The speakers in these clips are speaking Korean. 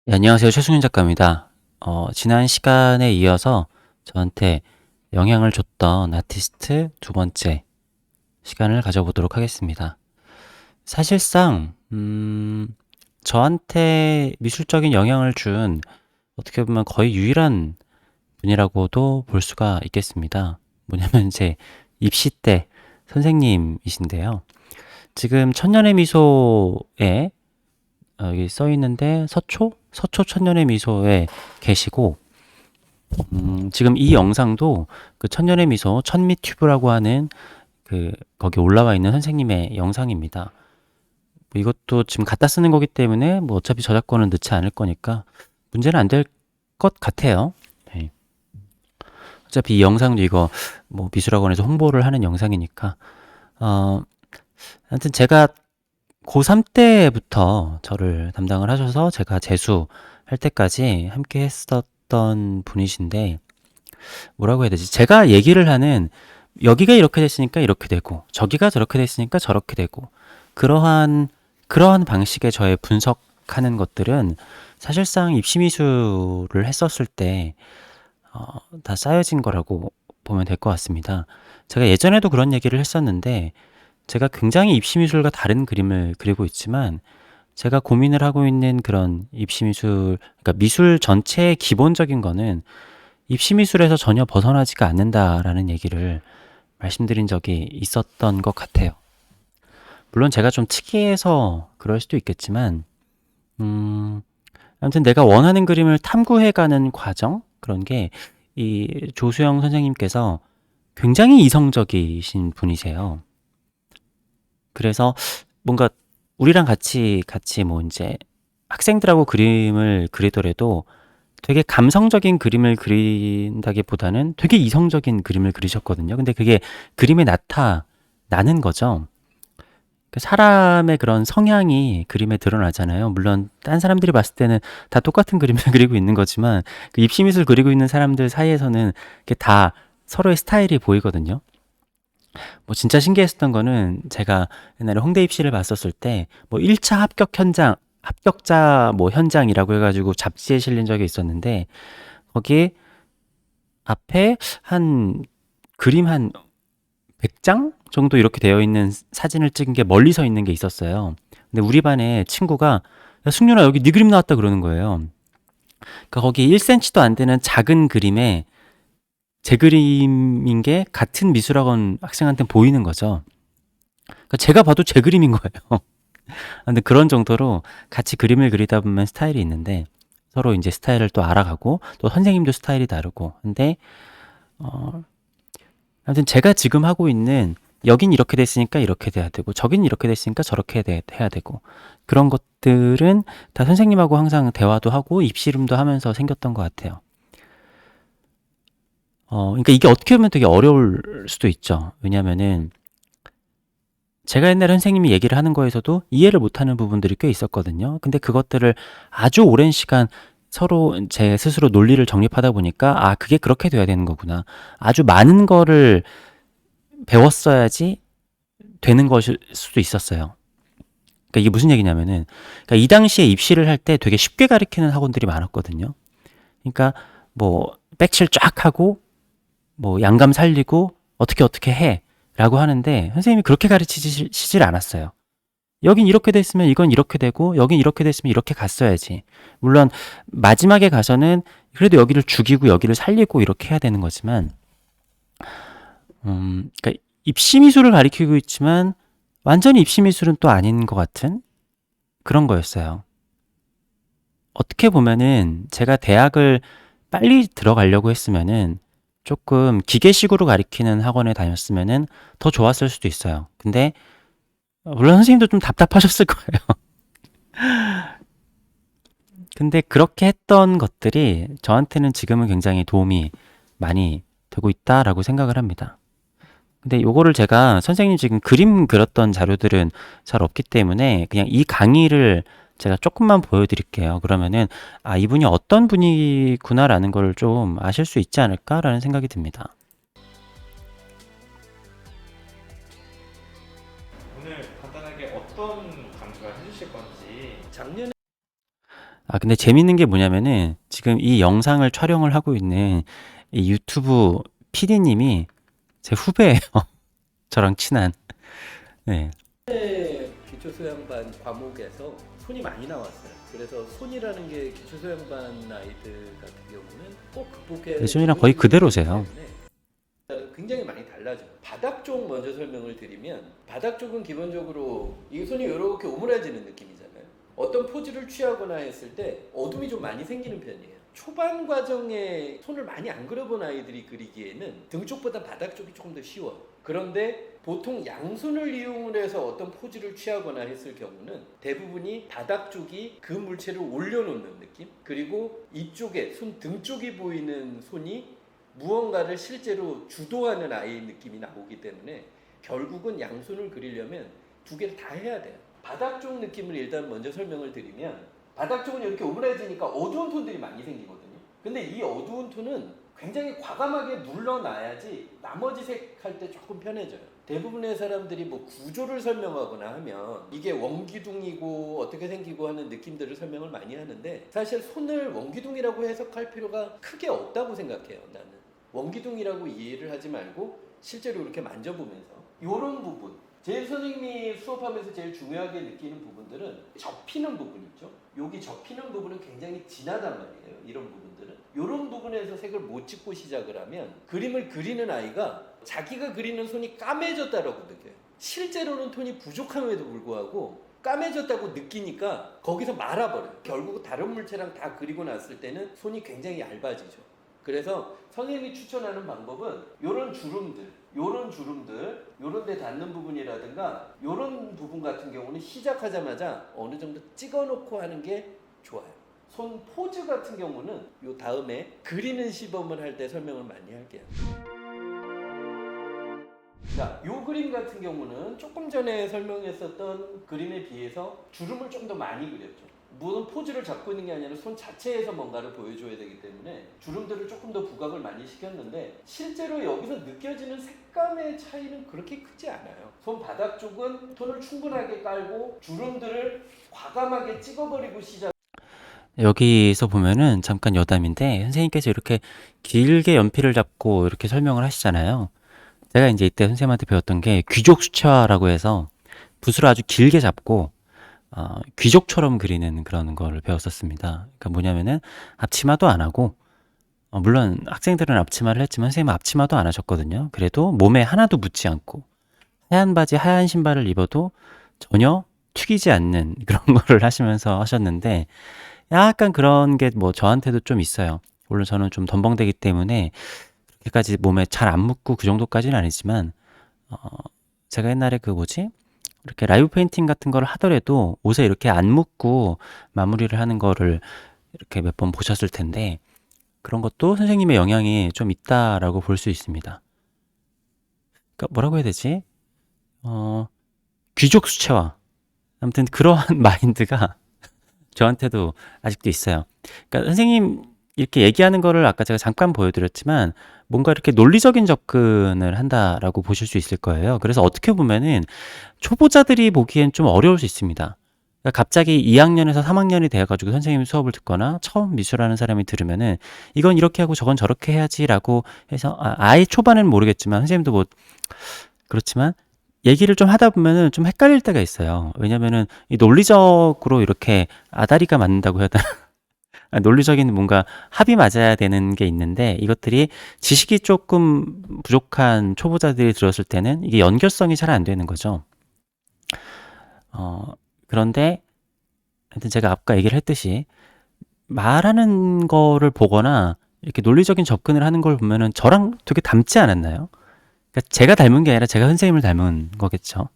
네, 안녕하세요. 최승윤 작가입니다. 지난 시간에 이어서 저한테 영향을 줬던 아티스트 두 번째 시간을 가져보도록 하겠습니다. 사실상, 저한테 미술적인 영향을 준 어떻게 보면 거의 유일한 분이라고도 볼 수가 있겠습니다. 뭐냐면 제 입시 때 선생님이신데요. 지금 천년의 미소에 여기 써 있는데 서초 천년의 미소에 계시고 지금 이 영상도 그 천년의 미소 천미튜브라고 하는 거기 올라와 있는 선생님의 영상입니다. 뭐 이것도 지금 갖다 쓰는 거기 때문에 뭐 어차피 저작권은 넣지 않을 거니까 문제는 안 될 것 같아요. 네. 어차피 이 영상도 이거 뭐 미술학원에서 홍보를 하는 영상이니까 어, 하여튼 제가 고3 때부터 저를 담당을 하셔서 제가 재수할 때까지 함께 했었던 분이신데 뭐라고 해야 되지? 제가 얘기를 하는 여기가 이렇게 됐으니까 이렇게 되고 저기가 저렇게 됐으니까 저렇게 되고 그러한 방식의 저의 분석하는 것들은 사실상 입시미술을 했었을 때 다 쌓여진 거라고 보면 될 것 같습니다. 제가 예전에도 그런 얘기를 했었는데 제가 굉장히 입시미술과 다른 그림을 그리고 있지만 제가 고민을 하고 있는 그런 입시미술, 그러니까 미술 전체의 기본적인 거는 입시미술에서 전혀 벗어나지가 않는다라는 얘기를 말씀드린 적이 있었던 것 같아요. 물론 제가 좀 특이해서 그럴 수도 있겠지만, 아무튼 내가 원하는 그림을 탐구해가는 과정? 그런 게 이 조수영 선생님께서 굉장히 이성적이신 분이세요. 그래서 뭔가 우리랑 같이 뭐 이제 학생들하고 그림을 그리더라도 되게 감성적인 그림을 그린다기보다는 되게 이성적인 그림을 그리셨거든요. 근데 그게 그림에 나타나는 거죠. 그 사람의 그런 성향이 그림에 드러나잖아요. 물론 딴 사람들이 봤을 때는 다 똑같은 그림을 그리고 있는 거지만 그 입시미술 그리고 있는 사람들 사이에서는 그게 다 서로의 스타일이 보이거든요. 뭐 진짜 신기했었던 거는 제가 옛날에 홍대 입시를 봤었을 때 뭐 1차 합격자 뭐 현장이라고 해가지고 잡지에 실린 적이 있었는데 거기에 앞에 한 그림 한 100장 정도 이렇게 되어 있는 사진을 찍은 게 멀리 서 있는 게 있었어요. 근데 우리 반에 친구가 야, 승윤아 여기 네 그림 나왔다 그러는 거예요. 그러니까 거기 1cm도 안 되는 작은 그림에 제 그림인 게 같은 미술학원 학생한테 보이는 거죠. 그러니까 제가 봐도 제 그림인 거예요. 근데 그런 정도로 같이 그림을 그리다 보면 스타일이 있는데 서로 이제 스타일을 또 알아가고 또 선생님도 스타일이 다르고 근데 어, 아무튼 제가 지금 하고 있는 여긴 이렇게 됐으니까 이렇게 돼야 되고 저긴 이렇게 됐으니까 저렇게 해야 되고 그런 것들은 다 선생님하고 항상 대화도 하고 입씨름도 하면서 생겼던 것 같아요. 그러니까 이게 어떻게 보면 되게 어려울 수도 있죠. 왜냐면은 제가 옛날에 선생님이 얘기를 하는 거에서도 이해를 못하는 부분들이 꽤 있었거든요. 근데 그것들을 아주 오랜 시간 서로 제 스스로 논리를 정립하다 보니까 아, 그게 그렇게 돼야 되는 거구나. 아주 많은 거를 배웠어야지 되는 것일 수도 있었어요. 그러니까 이게 무슨 얘기냐면은 그러니까 이 당시에 입시를 할 때 되게 쉽게 가르치는 학원들이 많았거든요. 그러니까 뭐 백칠 쫙 하고 뭐 양감 살리고 어떻게 해라고 하는데 선생님이 그렇게 가르치질 않았어요. 여긴 이렇게 됐으면 이건 이렇게 되고 여긴 이렇게 됐으면 이렇게 갔어야지. 물론 마지막에 가서는 그래도 여기를 죽이고 여기를 살리고 이렇게 해야 되는 거지만 그러니까 입시 미술을 가리키고 있지만 완전히 입시 미술은 또 아닌 것 같은 그런 거였어요. 어떻게 보면은 제가 대학을 빨리 들어가려고 했으면은 조금 기계식으로 가리키는 학원에 다녔으면은 더 좋았을 수도 있어요. 근데 물론 선생님도 좀 답답하셨을 거예요. 근데 그렇게 했던 것들이 저한테는 지금은 굉장히 도움이 많이 되고 있다라고 생각을 합니다. 근데 요거를 제가 선생님 지금 그림 그렸던 자료들은 잘 없기 때문에 그냥 이 강의를 제가 조금만 보여드릴게요. 그러면은 아, 이분이 어떤 분이구나라는 걸 좀 아실 수 있지 않을까라는 생각이 듭니다. 오늘 간단하게 어떤 강좌를 해주실 건지. 작년에 근데 재밌는 게 뭐냐면은 지금 이 영상을 촬영을 하고 있는 이 유튜브 PD님이 제 후배예요. 저랑 친한. 네. 기초소양반 과목에서 손이 많이 나왔어요. 그래서 손이라는 게 기초소양반 아이들 같은 경우는 꼭 극복해야 되는 예전이랑 거의 그대로세요. 굉장히 많이 달라져요. 바닥 쪽 먼저 설명을 드리면 바닥 쪽은 기본적으로 이 손이 이렇게 오므라지는 느낌이잖아요. 어떤 포즈를 취하거나 했을 때 어둠이 좀 많이 생기는 편이에요. 초반 과정에 손을 많이 안 그려본 아이들이 그리기에는 등 쪽보다 바닥 쪽이 조금 더 쉬워요. 그런데 보통 양손을 이용을 해서 어떤 포즈를 취하거나 했을 경우는 대부분이 바닥 쪽이 그 물체를 올려놓는 느낌, 그리고 이쪽에 손 등 쪽이 보이는 손이 무언가를 실제로 주도하는 아이의 느낌이 나오기 때문에 결국은 양손을 그리려면 두 개를 다 해야 돼요. 바닥 쪽 느낌을 일단 먼저 설명을 드리면, 바닥 쪽은 이렇게 오므라지니까 어두운 톤들이 많이 생기거든요. 근데 이 어두운 톤은 굉장히 과감하게 눌러놔야지 나머지 색 할 때 조금 편해져요. 대부분의 사람들이 뭐 구조를 설명하거나 하면 이게 원기둥이고 어떻게 생기고 하는 느낌들을 설명을 많이 하는데, 사실 손을 원기둥이라고 해석할 필요가 크게 없다고 생각해요. 나는 원기둥이라고 이해를 하지 말고 실제로 이렇게 만져보면서 이런 부분, 제일 선생님이 수업하면서 제일 중요하게 느끼는 부분들은 접히는 부분 있죠. 여기 접히는 부분은 굉장히 진하단 말이에요. 이런 부분들은 이런 부분에서 색을 못 찍고 시작을 하면 그림을 그리는 아이가 자기가 그리는 손이 까매졌다라고 느껴요. 실제로는 톤이 부족함에도 불구하고 까매졌다고 느끼니까 거기서 말아버려요. 결국 다른 물체랑 다 그리고 났을 때는 손이 굉장히 얇아지죠. 그래서 선생님이 추천하는 방법은 요런 주름들, 요런 데 닿는 부분이라든가 요런 부분 같은 경우는 시작하자마자 어느 정도 찍어놓고 하는 게 좋아요. 손 포즈 같은 경우는 요 다음에 그리는 시범을 할 때 설명을 많이 할게요. 자, 요 그림 같은 경우는 조금 전에 설명했었던 그림에 비해서 주름을 좀 더 많이 그렸죠. 무슨 포즈를 잡고 있는 게 아니라 손 자체에서 뭔가를 보여줘야 되기 때문에 주름들을 조금 더 부각을 많이 시켰는데, 실제로 여기서 느껴지는 색감의 차이는 그렇게 크지 않아요. 손 바닥 쪽은 톤을 충분하게 깔고 주름들을 과감하게 찍어버리고 시작. 여기서 보면은 잠깐 여담인데 선생님께서 이렇게 길게 연필을 잡고 이렇게 설명을 하시잖아요. 제가 이제 이때 선생님한테 배웠던 게 귀족 수채화라고 해서 붓을 아주 길게 잡고 귀족처럼 그리는 그런 거를 배웠었습니다. 그러니까 뭐냐면은 앞치마도 안 하고, 물론 학생들은 앞치마를 했지만 선생님은 앞치마도 안 하셨거든요. 그래도 몸에 하나도 묻지 않고 하얀 바지, 하얀 신발을 입어도 전혀 튀기지 않는 그런 거를 하시면서 하셨는데, 약간 그런 게 뭐 저한테도 좀 있어요. 물론 저는 좀 덤벙대기 때문에 그렇게까지 몸에 잘 안 묻고 그 정도까지는 아니지만, 제가 옛날에 그 뭐지? 이렇게 라이브 페인팅 같은 거를 하더라도 옷에 이렇게 안 묻고 마무리를 하는 거를 이렇게 몇 번 보셨을 텐데, 그런 것도 선생님의 영향이 좀 있다라고 볼 수 있습니다. 그러니까 뭐라고 해야 되지? 귀족 수채화. 아무튼 그러한 마인드가 저한테도 아직도 있어요. 그러니까 선생님 이렇게 얘기하는 거를 아까 제가 잠깐 보여드렸지만 뭔가 이렇게 논리적인 접근을 한다라고 보실 수 있을 거예요. 그래서 어떻게 보면은 초보자들이 보기엔 좀 어려울 수 있습니다. 그러니까 갑자기 2학년에서 3학년이 돼가지고 선생님 수업을 듣거나 처음 미술하는 사람이 들으면은 이건 이렇게 하고 저건 저렇게 해야지라고 해서 아예 초반에는 모르겠지만 선생님도 뭐 그렇지만 얘기를 좀 하다 보면은 좀 헷갈릴 때가 있어요. 왜냐면은 이 논리적으로 이렇게 아다리가 맞는다고 해야 되나? 논리적인 뭔가 합이 맞아야 되는 게 있는데, 이것들이 지식이 조금 부족한 초보자들이 들었을 때는 이게 연결성이 잘 안 되는 거죠. 그런데 하여튼 제가 아까 얘기를 했듯이 말하는 거를 보거나 이렇게 논리적인 접근을 하는 걸 보면은 저랑 되게 닮지 않았나요? 그러니까 제가 닮은 게 아니라 제가 선생님을 닮은 거겠죠.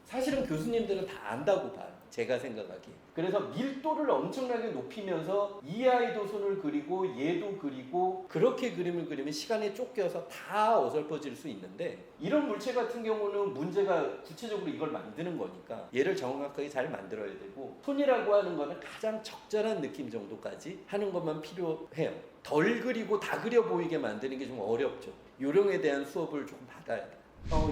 사실은 교수님들은 다 안다고 봐요. 제가 생각하기에. 그래서 밀도를 엄청나게 높이면서 이 아이도 손을 그리고 얘도 그리고 그렇게 그림을 그리면 시간에 쫓겨서 다 어설퍼질 수 있는데, 이런 물체 같은 경우는 문제가 구체적으로 이걸 만드는 거니까 얘를 정확하게 잘 만들어야 되고, 손이라고 하는 거는 가장 적절한 느낌 정도까지 하는 것만 필요해요. 덜 그리고 다 그려 보이게 만드는 게 좀 어렵죠. 요령에 대한 수업을 조금 받아야 돼요.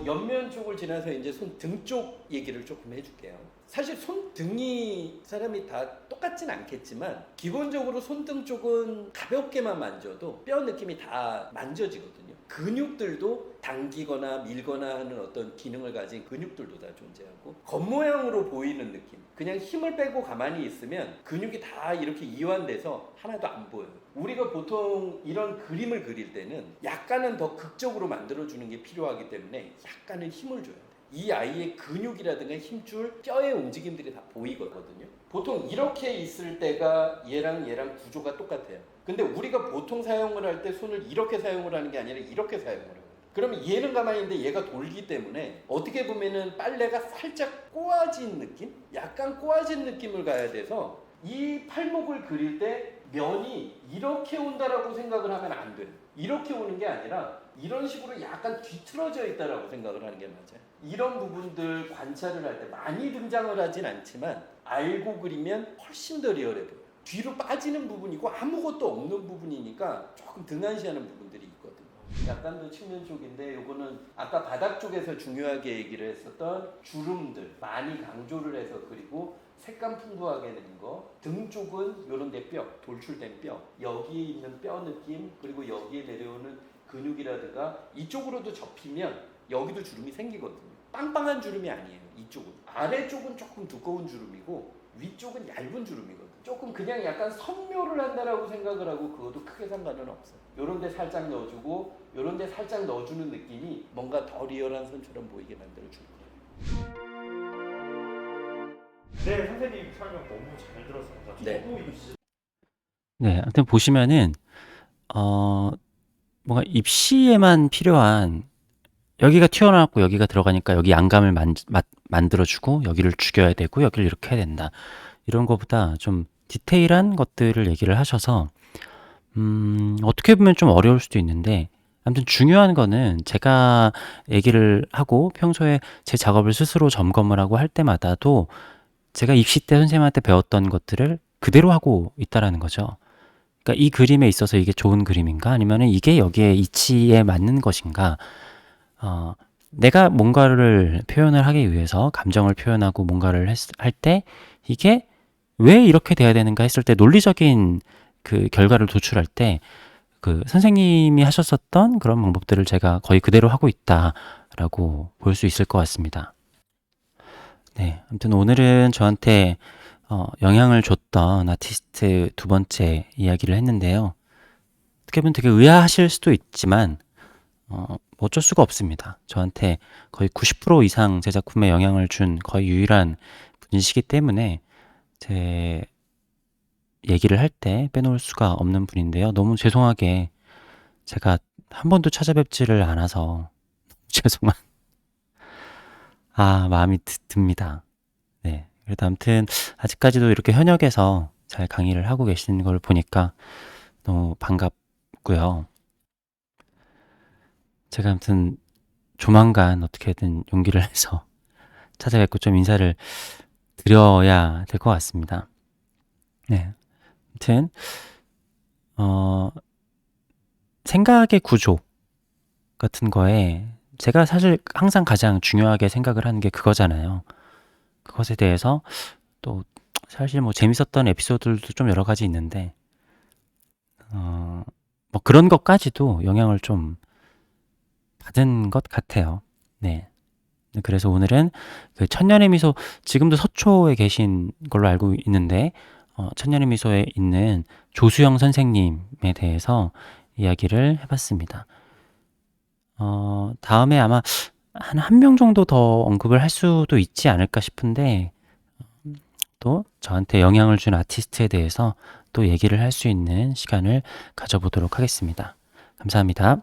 옆면 쪽을 지나서 이제 손 등 쪽 얘기를 조금 해줄게요. 사실 손등이 사람이 다 똑같진 않겠지만 기본적으로 손등 쪽은 가볍게만 만져도 뼈 느낌이 다 만져지거든요. 근육들도 당기거나 밀거나 하는 어떤 기능을 가진 근육들도 다 존재하고 겉모양으로 보이는 느낌, 그냥 힘을 빼고 가만히 있으면 근육이 다 이렇게 이완돼서 하나도 안 보여요. 우리가 보통 이런 그림을 그릴 때는 약간은 더 극적으로 만들어주는 게 필요하기 때문에 약간은 힘을 줘야 돼요. 이 아이의 근육이라든가 힘줄, 뼈의 움직임들이 다 보이거든요. 보통 이렇게 있을 때가 얘랑 구조가 똑같아요. 근데 우리가 보통 사용을 할 때 손을 이렇게 사용을 하는 게 아니라 이렇게 사용을 해요. 그러면 얘는 가만히 있는데 얘가 돌기 때문에 어떻게 보면은 빨래가 살짝 꼬아진 느낌? 약간 꼬아진 느낌을 가야 돼서 이 팔목을 그릴 때 면이 이렇게 온다라고 생각을 하면 안 돼요. 이렇게 오는 게 아니라 이런 식으로 약간 뒤틀어져 있다라고 생각을 하는 게 맞아요. 이런 부분들 관찰을 할 때 많이 등장을 하진 않지만 알고 그리면 훨씬 더 리얼해 보여요. 뒤로 빠지는 부분이고 아무것도 없는 부분이니까 조금 등한시하는 부분들이 있거든요. 약간 더 측면 쪽인데 요거는 아까 바닥 쪽에서 중요하게 얘기를 했었던 주름들 많이 강조를 해서 그리고 색감 풍부하게 낸 거, 등 쪽은 요런 데 뼈, 돌출된 뼈, 여기에 있는 뼈 느낌, 그리고 여기에 내려오는 근육이라든가 이쪽으로도 접히면 여기도 주름이 생기거든요. 빵빵한 주름이 아니에요. 이쪽은 아래쪽은 조금 두꺼운 주름이고 위쪽은 얇은 주름이거든요. 조금 그냥 약간 선묘를 한다라고 생각을 하고 그것도 크게 상관은 없어요. 요런 데 살짝 넣어주고 요런 데 살짝 넣어주는 느낌이 뭔가 더 리얼한 선처럼 보이게 만들어줄 거예요. 네, 선생님 설명 너무 잘 들었습니다. 네. 저도 입시 네, 아무튼 보시면은 뭔가 입시에만 필요한 여기가 튀어나왔고 여기가 들어가니까 여기 양감을 만들어주고 여기를 죽여야 되고 여기를 이렇게 해야 된다. 이런 거보다 좀 디테일한 것들을 얘기를 하셔서 어떻게 보면 좀 어려울 수도 있는데 아무튼 중요한 거는 제가 얘기를 하고 평소에 제 작업을 스스로 점검을 하고 할 때마다도 제가 입시 때 선생님한테 배웠던 것들을 그대로 하고 있다라는 거죠. 그러니까 이 그림에 있어서 이게 좋은 그림인가 아니면은 이게 여기에 이치에 맞는 것인가 내가 뭔가를 표현을 하기 위해서 감정을 표현하고 뭔가를 할 때 이게 왜 이렇게 돼야 되는가 했을 때 논리적인 그 결과를 도출할 때 그 선생님이 하셨었던 그런 방법들을 제가 거의 그대로 하고 있다라고 볼 수 있을 것 같습니다. 네, 아무튼 오늘은 저한테 영향을 줬던 아티스트 두 번째 이야기를 했는데요. 어떻게 보면 되게 의아하실 수도 있지만 어쩔 수가 없습니다. 저한테 거의 90% 이상 제 작품에 영향을 준 거의 유일한 분이시기 때문에 제 얘기를 할 때 빼놓을 수가 없는 분인데요. 너무 죄송하게 제가 한 번도 찾아뵙지를 않아서 죄송한 마음이 듭니다. 네, 그래도 아무튼 아직까지도 이렇게 현역에서 잘 강의를 하고 계시는 걸 보니까 너무 반갑고요. 제가 아무튼 조만간 어떻게든 용기를 내서 찾아뵙고 좀 인사를 드려야 될 것 같습니다. 네, 아무튼 생각의 구조 같은 거에 제가 사실 항상 가장 중요하게 생각을 하는 게 그거잖아요. 그것에 대해서 또 사실 뭐 재밌었던 에피소드들도 좀 여러 가지 있는데 뭐 그런 것까지도 영향을 좀 받은 것 같아요. 네. 그래서 오늘은 그 천년의 미소, 지금도 서초에 계신 걸로 알고 있는데 천년의 미소에 있는 조수영 선생님에 대해서 이야기를 해봤습니다. 다음에 아마 한 명 정도 더 언급을 할 수도 있지 않을까 싶은데 또 저한테 영향을 준 아티스트에 대해서 또 얘기를 할 수 있는 시간을 가져보도록 하겠습니다. 감사합니다.